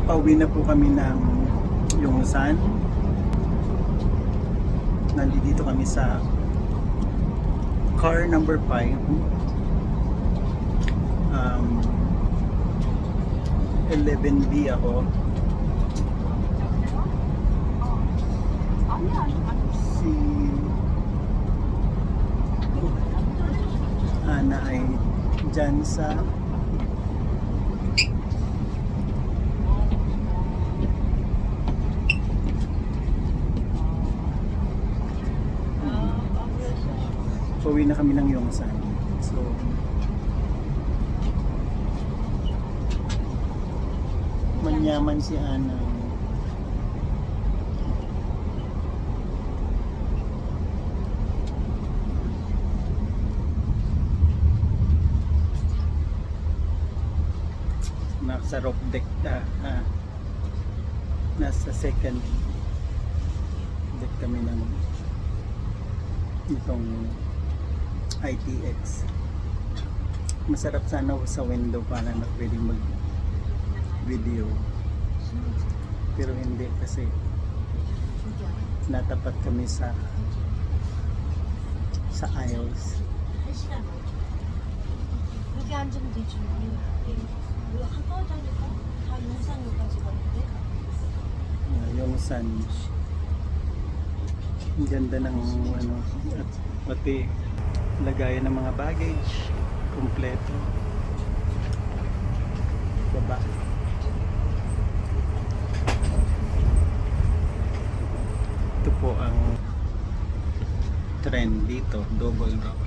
Pauwi na po kami ng Yongsan. Nandito kami sa car number 5. 11B ako. Si Ana ay dyan sa pauwi na kami ng Yongsan. So manyaman si Ana. Nasa roof deck nasa second deck kami ng itong ITX. Masarap sana sa window para na pwedeng mag video, pero hindi kasi natapat kami sa aisles. 여기 앉으면 되지. 이거 가까워지니까 다 용산역까지 가는데. Yung sun, ang ganda ng ano, at pati lagayan ng mga baggage kompleto. Baba. Ito po ang trend dito, double deck.